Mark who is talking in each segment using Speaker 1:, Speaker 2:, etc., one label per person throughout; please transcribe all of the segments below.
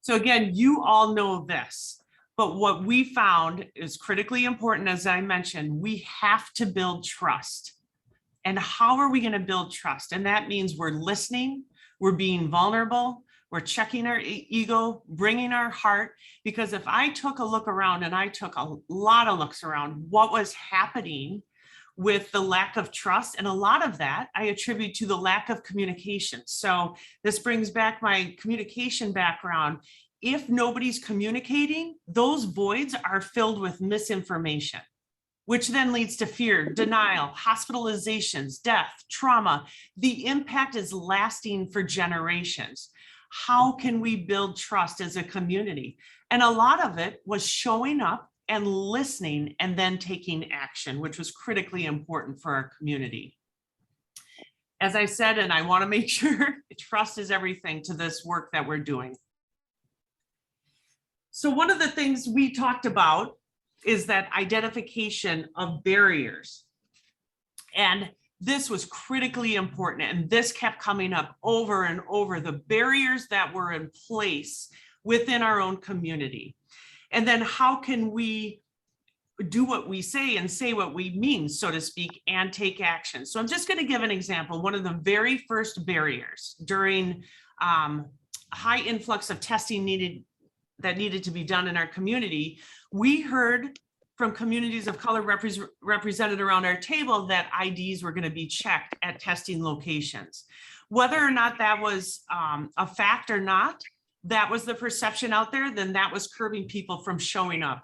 Speaker 1: So again, you all know this, but what we found is critically important. As I mentioned, we have to build trust. And how are we going to build trust? And that means we're listening, we're being vulnerable, we're checking our ego, bringing our heart. Because if I took a look around, and I took a lot of looks around, what was happening with the lack of trust, and a lot of that I attribute to the lack of communication. So this brings back my communication background. If nobody's communicating, those voids are filled with misinformation, which then leads to fear, denial, hospitalizations, death, trauma. The impact is lasting for generations. How can we build trust as a community? And a lot of it was showing up and listening and then taking action, which was critically important for our community. As I said, and I want to make sure, trust is everything to this work that we're doing. So one of the things we talked about is that identification of barriers. And this was critically important, and this kept coming up over and over, the barriers that were in place within our own community. And then how can we do what we say and say what we mean, so to speak, and take action? So I'm just going to give an example. One of the very first barriers during high influx of testing needed to be done in our community, we heard from communities of color represented around our table that IDs were going to be checked at testing locations. Whether or not that was a fact or not, that was the perception out there, then that was curbing people from showing up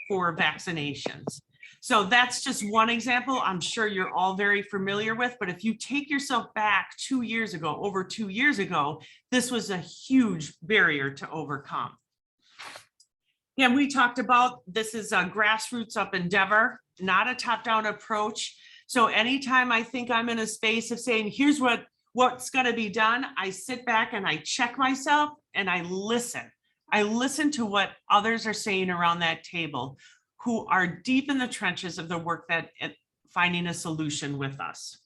Speaker 1: for vaccinations. So that's just one example I'm sure you're all very familiar with, but if you take yourself back 2 years ago, over 2 years ago, this was a huge barrier to overcome. And we talked about, this is a grassroots up endeavor, not a top-down approach. So anytime I think I'm in a space of saying, here's what's going to be done, I sit back and I check myself and I listen. I listen to what others are saying around that table, who are deep in the trenches of the work that finding a solution with us.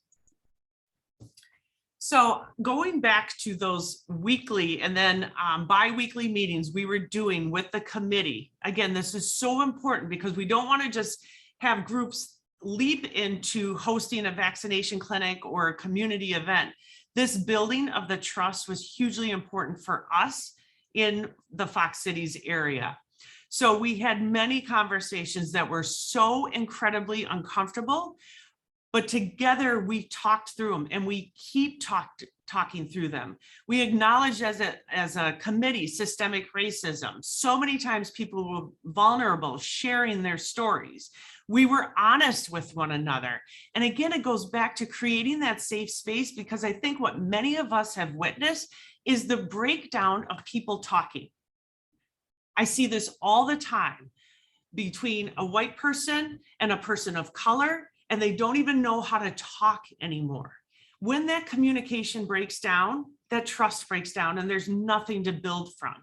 Speaker 1: So going back to those weekly and then bi-weekly meetings we were doing with the committee. Again, this is so important because we don't want to just have groups leap into hosting a vaccination clinic or a community event. This building of the trust was hugely important for us in the Fox Cities area. So we had many conversations that were so incredibly uncomfortable, but together we talked through them, and we keep talking through them. We acknowledged as a committee systemic racism. So many times people were vulnerable, sharing their stories. We were honest with one another. And again, it goes back to creating that safe space, because I think what many of us have witnessed is the breakdown of people talking. I see this all the time between a white person and a person of color, and they don't even know how to talk anymore. When that communication breaks down, that trust breaks down, and there's nothing to build from.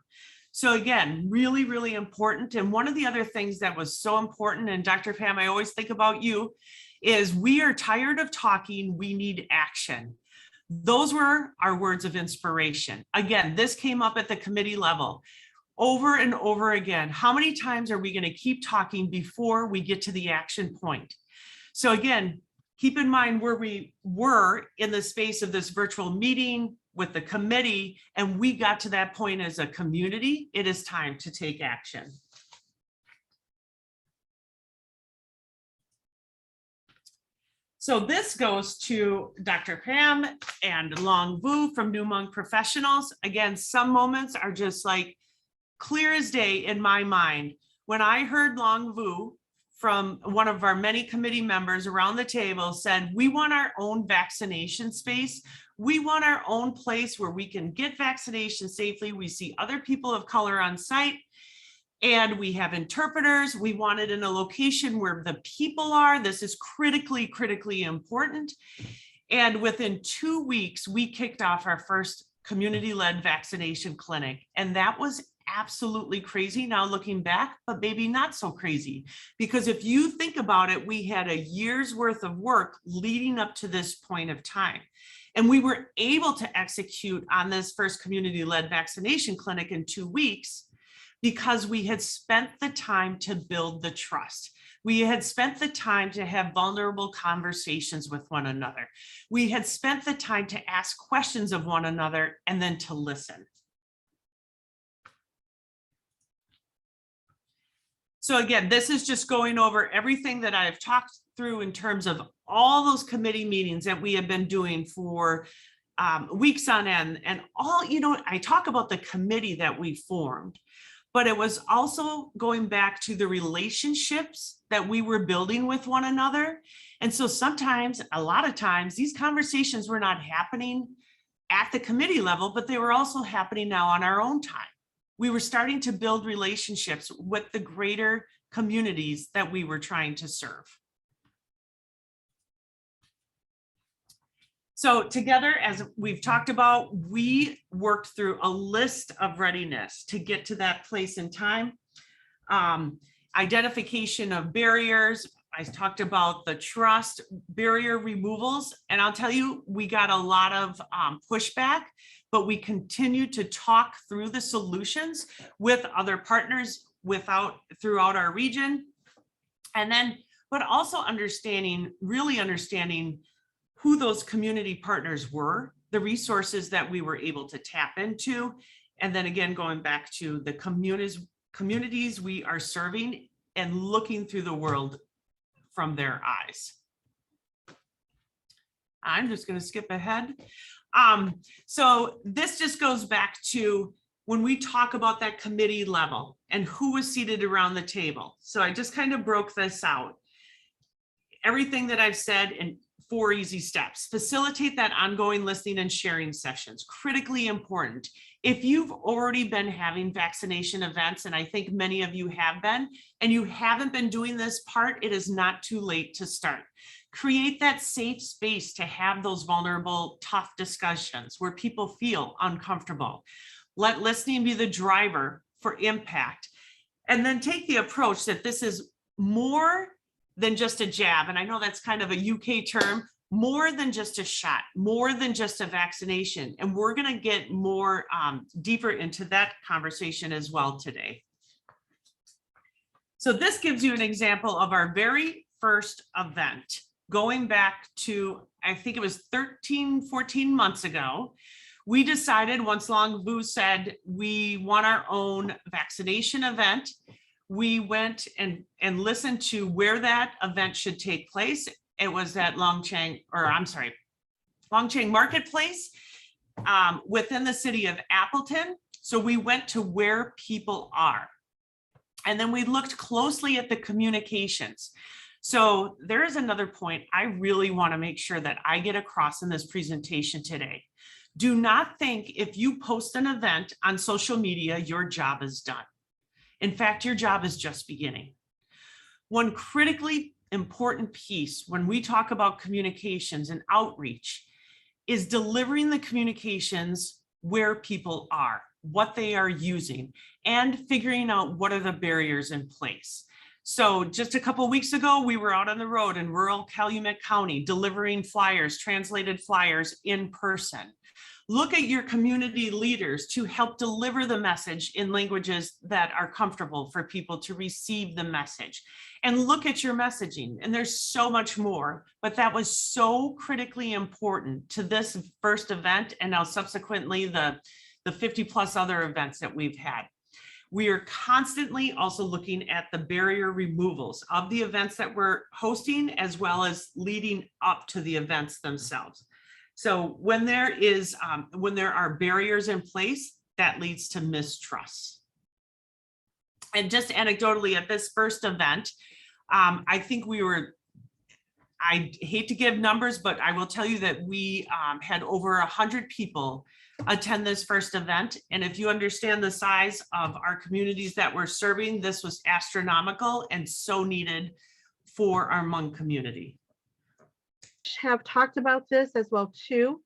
Speaker 1: So again, really, really important. And one of the other things that was so important, and Dr. Pam, I always think about you, is we are tired of talking, we need action. Those were our words of inspiration. Again, this came up at the committee level over and over again. How many times are we going to keep talking before we get to the action point? So again, keep in mind where we were in the space of this virtual meeting with the committee, and we got to that point as a community. It is time to take action. So this goes to Dr. Pam and Long Vu from New Monk Professionals. Again, some moments are just like clear as day in my mind. When I heard Long Vu from one of our many committee members around the table said, we want our own vaccination space. We want our own place where we can get vaccination safely. We see other people of color on site, and we have interpreters. We want it in a location where the people are. This is critically, critically important. And within 2 weeks, we kicked off our first community-led vaccination clinic. And that was absolutely crazy now looking back, but maybe not so crazy. Because if you think about it, we had a year's worth of work leading up to this point of time. And we were able to execute on this first community-led vaccination clinic in 2 weeks because we had spent the time to build the trust. We had spent the time to have vulnerable conversations with one another. We had spent the time to ask questions of one another and then to listen. So again, this is just going over everything that I've talked through in terms of all those committee meetings that we have been doing for weeks on end, and all, I talk about the committee that we formed, but it was also going back to the relationships that we were building with one another. And so sometimes, a lot of times, these conversations were not happening at the committee level, but they were also happening now on our own time. We were starting to build relationships with the greater communities that we were trying to serve. So together, as we've talked about, we worked through a list of readiness to get to that place in time. Identification of barriers. I talked about the trust barrier removals, and I'll tell you, we got a lot of pushback, but we continued to talk through the solutions with other partners throughout our region. And then, but also really understanding who those community partners were, the resources that we were able to tap into. And then again, going back to the communities we are serving and looking through the world from their eyes. I'm just going to skip ahead. So this just goes back to when we talk about that committee level and who was seated around the table. So I just kind of broke this out. Everything that I've said in 4 easy steps. Facilitate that ongoing listening and sharing sessions, critically important. If you've already been having vaccination events, and I think many of you have been, and you haven't been doing this part, it is not too late to start. Create that safe space to have those vulnerable, tough discussions where people feel uncomfortable. Let listening be the driver for impact. And then take the approach that this is more than just a jab. And I know that's kind of a UK term, more than just a shot, more than just a vaccination. And we're going to get more deeper into that conversation as well today. So this gives you an example of our very first event going back to, I think it was 14 months ago. We decided, once Long Vu said we want our own vaccination event, we went and listened to where that event should take place. It was at Longcheng Marketplace within the city of Appleton. So we went to where people are. And then we looked closely at the communications. So there is another point I really want to make sure that I get across in this presentation today. Do not think if you post an event on social media, your job is done. In fact, your job is just beginning. One critically important piece when we talk about communications and outreach is delivering the communications where people are, what they are using, and figuring out what are the barriers in place. So just a couple of weeks ago, we were out on the road in rural Calumet County delivering flyers, translated flyers in person. Look at your community leaders to help deliver the message in languages that are comfortable for people to receive the message. And look at your messaging. And there's so much more, but that was so critically important to this first event and now subsequently the 50 plus other events that we've had. We are constantly also looking at the barrier removals of the events that we're hosting, as well as leading up to the events themselves. So when there are barriers in place, that leads to mistrust. And just anecdotally at this first event, I think I hate to give numbers, but I will tell you that we had over 100 people attend this first event. And if you understand the size of our communities that we're serving, this was astronomical and so needed for our Hmong community.
Speaker 2: Have talked about this as well too,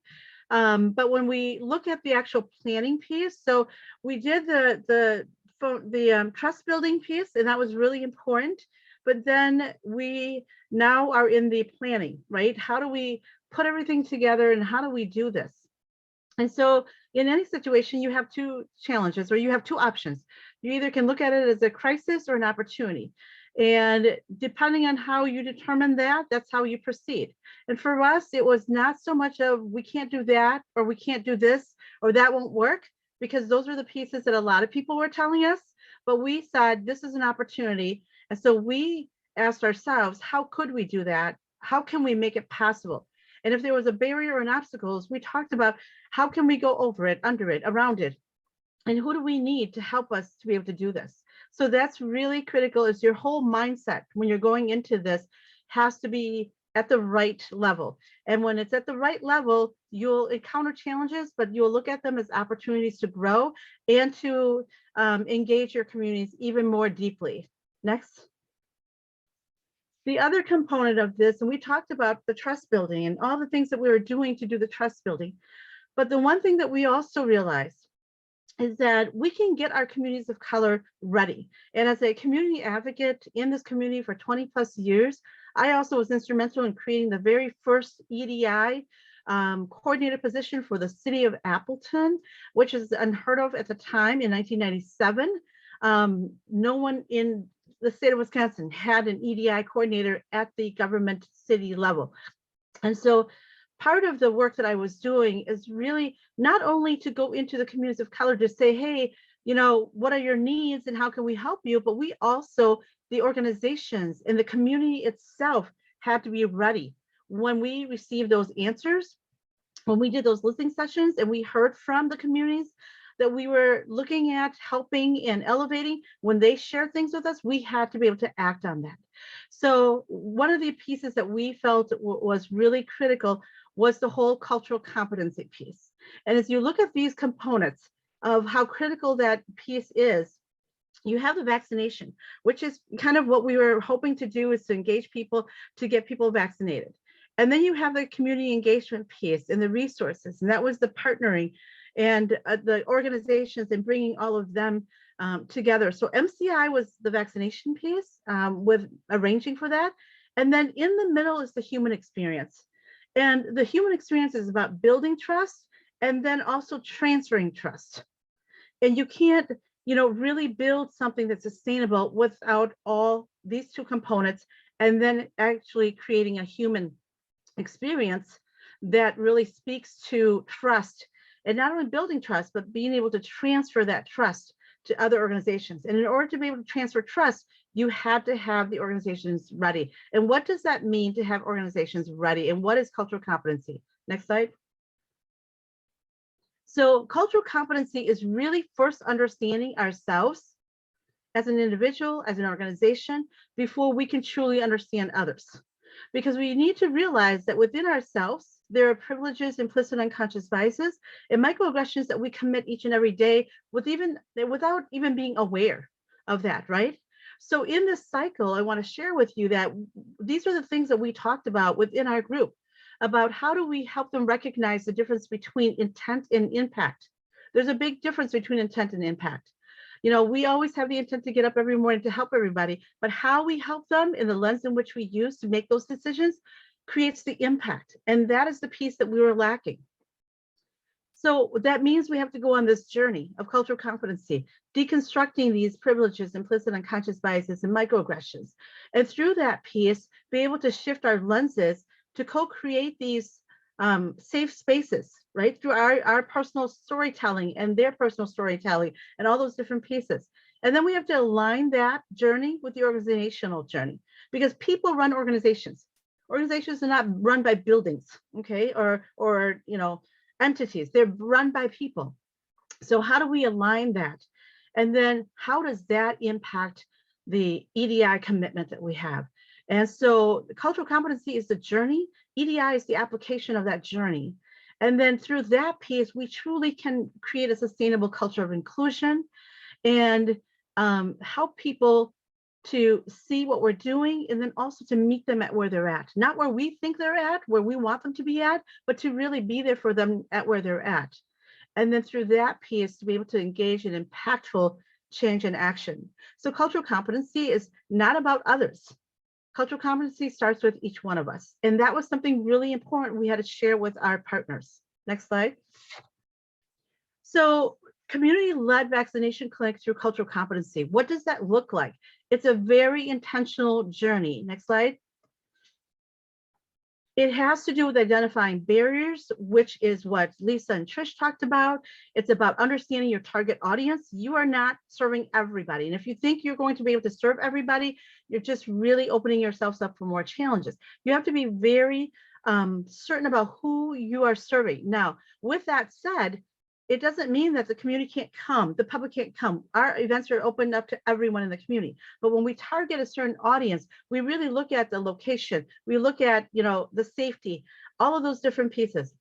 Speaker 2: but when we look at the actual planning piece, so we did the trust building piece, and that was really important. But then we now are in the planning, right? How do we put everything together and how do we do this? And so in any situation, you have two challenges or you have two options. You either can look at it as a crisis or an opportunity. And depending on how you determine that, that's how you proceed. And for us, it was not so much of we can't do that or we can't do this or that won't work, because those are the pieces that a lot of people were telling us. But we said this is an opportunity. And so we asked ourselves, how could we do that? How can we make it possible? And if there was a barrier and obstacles, we talked about how can we go over it, under it, around it, and who do we need to help us to be able to do this? So that's really critical, is your whole mindset when you're going into this has to be at the right level. And when it's at the right level, you'll encounter challenges, but you'll look at them as opportunities to grow and to engage your communities even more deeply. Next. The other component of this, and we talked about the trust building and all the things that we were doing to do the trust building. But the one thing that we also realized is that we can get our communities of color ready. And as a community advocate in this community for 20 plus years, I also was instrumental in creating the very first EDI coordinator position for the city of Appleton, which is unheard of at the time in 1997. No one in the state of Wisconsin had an EDI coordinator at the government city level. And so part of the work that I was doing is really not only to go into the communities of color to say, hey, you know, what are your needs and how can we help you? But we also, the organizations and the community itself had to be ready. When we received those answers, when we did those listening sessions and we heard from the communities that we were looking at helping and elevating, when they shared things with us, we had to be able to act on that. So one of the pieces that we felt was really critical was the whole cultural competency piece. And as you look at these components of how critical that piece is, you have the vaccination, which is kind of what we were hoping to do, is to engage people, to get people vaccinated. And then you have the community engagement piece and the resources, and that was the partnering and the organizations and bringing all of them together. So MCI was the vaccination piece with arranging for that. And then in the middle is the human experience. And the human experience is about building trust and then also transferring trust. And you can't, you know, really build something that's sustainable without all these two components, and then actually creating a human experience that really speaks to trust. And not only building trust, but being able to transfer that trust to other organizations. And in order to be able to transfer trust, you had to have the organizations ready. And what does that mean to have organizations ready? And what is cultural competency? Next slide. So cultural competency is really first understanding ourselves as an individual, as an organization, before we can truly understand others. Because we need to realize that within ourselves, there are privileges, implicit unconscious biases, and microaggressions that we commit each and every day without even being aware of that, right? So in this cycle, I want to share with you that these are the things that we talked about within our group, about how do we help them recognize the difference between intent and impact. There's a big difference between intent and impact. You know, we always have the intent to get up every morning to help everybody, but how we help them in the lens in which we use to make those decisions creates the impact. And that is the piece that we were lacking. So that means we have to go on this journey of cultural competency, deconstructing these privileges, implicit unconscious biases, and microaggressions. And through that piece, be able to shift our lenses to co-create these safe spaces, right? Through our personal storytelling and their personal storytelling and all those different pieces. And then we have to align that journey with the organizational journey, because people run organizations. Organizations are not run by buildings, okay, or you know, entities. They're run by people. So how do we align that? And then how does that impact the EDI commitment that we have? And so the cultural competency is the journey. EDI is the application of that journey. And then through that piece, we truly can create a sustainable culture of inclusion and help people to see what we're doing, and then also to meet them at where they're at. Not where we think they're at, where we want them to be at, but to really be there for them at where they're at. And then through that piece, to be able to engage in impactful change and action. So cultural competency is not about others. Cultural competency starts with each one of us. And that was something really important we had to share with our partners. Next slide. So community-led vaccination clinic through cultural competency. What does that look like? It's a very intentional journey. Next slide. It has to do with identifying barriers, which is what Lisa and Trish talked about. It's about understanding your target audience. You are not serving everybody. And if you think you're going to be able to serve everybody, you're just really opening yourselves up for more challenges. You have to be very certain about who you are serving. Now, with that said, it doesn't mean that the community can't come, the public can't come. Our events are opened up to everyone in the community. But when we target a certain audience, we really look at the location, we look at, you know, the safety, all of those different pieces.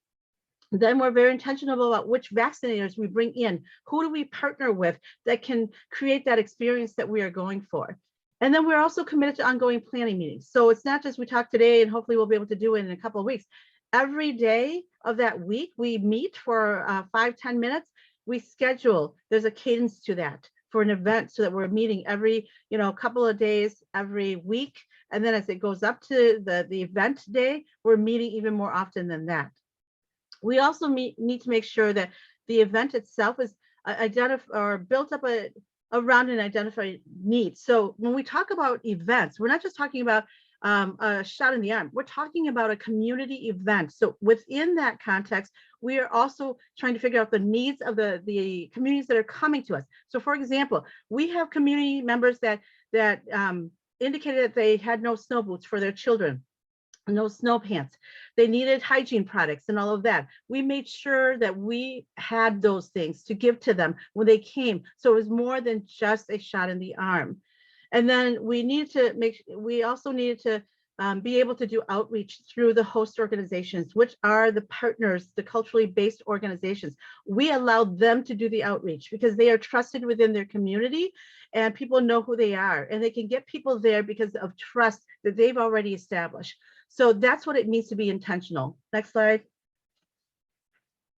Speaker 2: Then we're very intentional about which vaccinators we bring in, who do we partner with that can create that experience that we are going for. And then we're also committed to ongoing planning meetings. So it's not just we talk today and hopefully we'll be able to do it in a couple of weeks. Every day of that week, we meet for 5-10 minutes. We schedule, there's a cadence to that for an event so that we're meeting every, you know, couple of days, every week. And then as it goes up to the event day, we're meeting even more often than that. We also need to make sure that the event itself is identified or built up around an identified need. So when we talk about events, we're not just talking about a shot in the arm. We're talking about a community event. So within that context, we are also trying to figure out the needs of the communities that are coming to us. So for example, we have community members that indicated that they had no snow boots for their children, no snow pants. They needed hygiene products and all of that. We made sure that we had those things to give to them when they came. So it was more than just a shot in the arm. And then we also needed to be able to do outreach through the host organizations, which are the partners, the culturally based organizations. We allow them to do the outreach because they are trusted within their community and people know who they are and they can get people there because of trust that they've already established. So that's what it means to be intentional. Next slide.